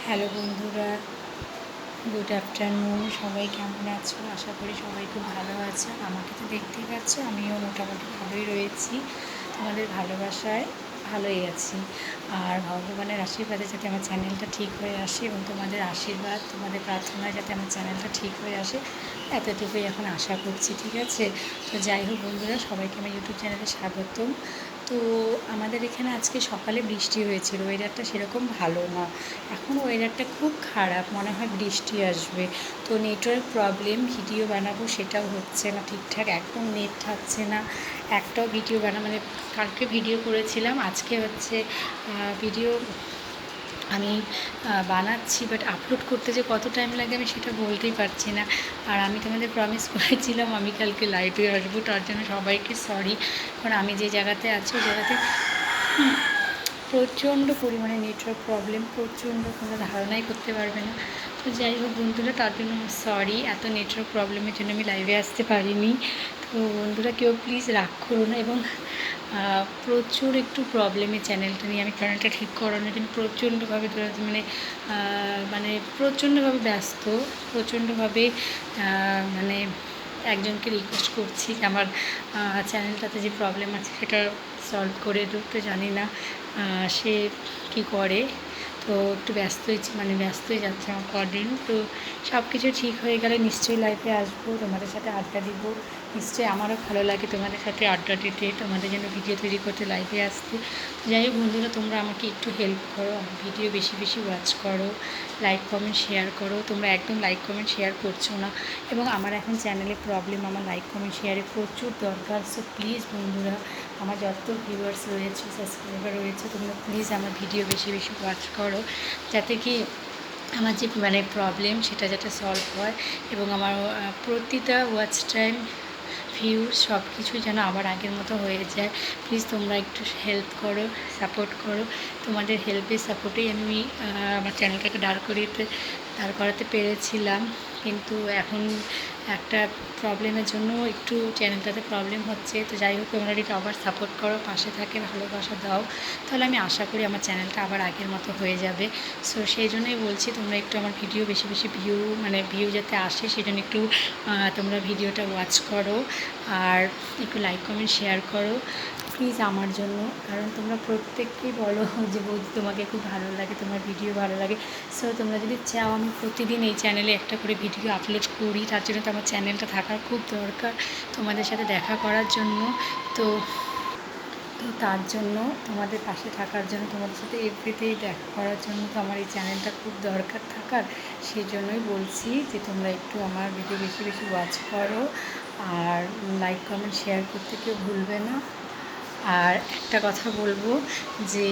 Hello বন্ধুরা, good afternoon. সবাই কেমন আছো? আশা করি সবাই খুব ভালো আছে। আমাকে তো দেখতেই পাচ্ছ, আমিও মোটামুটি ভালোই রয়েছি। তোমাদের ভালোবাসায় ভালোই আছি। আর ভগবানের আশীর্বাদে যাতে আমার চ্যানেলটা ঠিক হয়ে আসে এবং তোমাদের আশীর্বাদ, তোমাদের প্রার্থনায় যাতে আমার চ্যানেলটা ঠিক হয়ে আসে, এতটুকুই এখন আশা করছি। ঠিক আছে? তো যাই হোক বন্ধুরা, সবাইকে আমার ইউটিউব চ্যানেলে স্বাগতম। তো আমাদের এখানে আজকে সকালে বৃষ্টি হয়েছিল, ওয়েদারটা সেরকম ভালো না। এখন ওয়েদারটা খুব খারাপ, মনে হয় বৃষ্টি আসবে। তো নেটওয়ার্ক প্রবলেম, ভিডিও বানাবো সেটাও হচ্ছে না ঠিকঠাক, একদম নেট থাকছে না। একটাও ভিডিও মানে কালকে ভিডিও করেছিলাম, আজকে হচ্ছে ভিডিও আমি বানাচ্ছি, বাট আপলোড করতে যে কত টাইম লাগে আমি সেটা বলতেই পারছি না। আর আমি তোমাদের প্রমিস করেছিলাম আমি কালকে লাইভে আসবো, তার জন্য সবাইকে সরি। কারণ আমি যে জায়গাতে আছি ওই জায়গাতে প্রচণ্ড পরিমাণে নেটওয়ার্ক প্রবলেম, প্রচণ্ড, কোনো ধারণাই করতে পারবে না। তো যাই হোক বন্ধুরা, তার জন্য সরি, এত নেটওয়ার্ক প্রবলেমের জন্য আমি লাইভে আসতে পারিনি। তো বন্ধুরা কেউ প্লিজ রাগ করো না। এবং প্রচুর একটু প্রবলেমে চ্যানেলটা নিয়ে, আমি চ্যানেলটা ঠিক করানোর জন্য প্রচণ্ডভাবে মানে প্রচণ্ডভাবে ব্যস্ত, প্রচণ্ডভাবে মানে একজনকে রিকোয়েস্ট করছি যে আমার চ্যানেলটাতে যে প্রবলেম আছে সেটা সলভ করে দিতে। তো জানি না সে কী করে। তো একটু ব্যস্তই যাচ্ছে আমার কদিন। তো সব কিছু ঠিক হয়ে গেলে নিশ্চয়ই লাইফে আসবো, তোমাদের সাথে আড্ডা দিব। নিশ্চয়ই আমারও ভালো লাগে তোমাদের সাথে আড্ডা দিতে, তোমাদের জন্য ভিডিও তৈরি করতে, লাইভে আসতে। যাই হোক বন্ধুরা, তোমরা আমাকে একটু হেল্প করো, আমার ভিডিও বেশি বেশি ওয়াচ করো, লাইক কমেন্ট শেয়ার করো। তোমরা একদম লাইক কমেন্ট শেয়ার করছো না, এবং আমার এখন চ্যানেলে প্রবলেম, আমার লাইক কমেন্ট শেয়ারে প্রচুর দরকার। সো প্লিজ বন্ধুরা, আমার যত ভিউয়ার্স রয়েছে, সাবস্ক্রাইবার রয়েছে, তোমরা প্লিজ আমার ভিডিও বেশি বেশি ওয়াচ করো, যাতে কি আমার যে প্রবলেম সেটা যাতে সলভ হয়, এবং আমার প্রতিটা ওয়াচ টাইম, ভিউজ সব কিছুই যেন আবার আগের মতো হয়ে যায়। প্লিজ তোমরা একটু হেল্প করো, সাপোর্ট করো। তোমাদের হেল্পের সাপোর্টেই আমি আমার চ্যানেলটাকে দাঁড় করাতে পেরেছিলাম। কিন্তু এখন একটা প্রবলেমের জন্য একটু চ্যানেলটাতে প্রবলেম হচ্ছে। তো যাই হোক, তোমরা যদি আবার সাপোর্ট করো, পাশে থাকে, ভালোবাসা দাও, তাহলে আমি আশা করি আমার চ্যানেলটা আবার আগের মতো হয়ে যাবে। সো সেই জন্যই বলছি, তোমরা একটু আমার ভিডিও বেশি বেশি ভিউ যাতে আসে, সেজন্য একটু তোমরা ভিডিওটা ওয়াচ করো, আর একটু লাইক কমেন্ট শেয়ার করো প্লিজ আমার জন্য। কারণ তোমরা প্রত্যেককেই বলো যে বৌদি তোমাকে খুব ভালো লাগে, তোমার ভিডিও ভালো লাগে। সো তোমরা যদি চাও আমি প্রতিদিন এই চ্যানেলে একটা করে ভিডিও আপলোড করি, তার জন্য তো আমার চ্যানেলটা থাকার খুব দরকার, তোমাদের সাথে দেখা করার জন্য। তো তো তার জন্য, তোমাদের পাশে থাকার জন্য, তোমাদের সাথে এভরিতেই দেখা করার জন্য তো আমার এই চ্যানেলটা খুব দরকার থাকার। সেই জন্যই বলছি যে তোমরা একটু আমার ভিডিও বেশি বেশি ওয়াচ করো, আর লাইক কমেন্ট শেয়ার করতে কেউ ভুলবে না। আর একটা কথা বলবো যে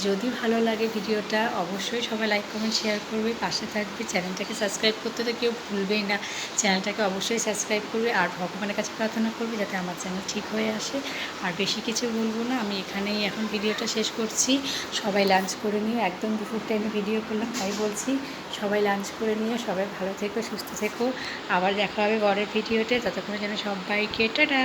যদি ভালো লাগে ভিডিওটা, অবশ্যই সবাই লাইক কমেন্ট শেয়ার করবে, পাশে থাকবে, চ্যানেলটাকে সাবস্ক্রাইব করতে তো কেউ ভুলবেই না। চ্যানেলটাকে অবশ্যই সাবস্ক্রাইব করবে, আর ভগবানের কাছে প্রার্থনা করবে যাতে আমার চ্যানেল ঠিক হয়ে আসে। আর বেশি কিছু বলবো না, আমি এখানেই এখন ভিডিওটা শেষ করছি। সবাই লাঞ্চ করে নিয়ে, একদম দুপুর টাইমে ভিডিও করলাম তাই বলছি, সবাই লাঞ্চ করে নিয়ে সবাই ভালো থেকো, সুস্থ থেকো। আবার দেখা হবে পরের ভিডিওতে, ততক্ষণের জন্য সবাইকে টাটা।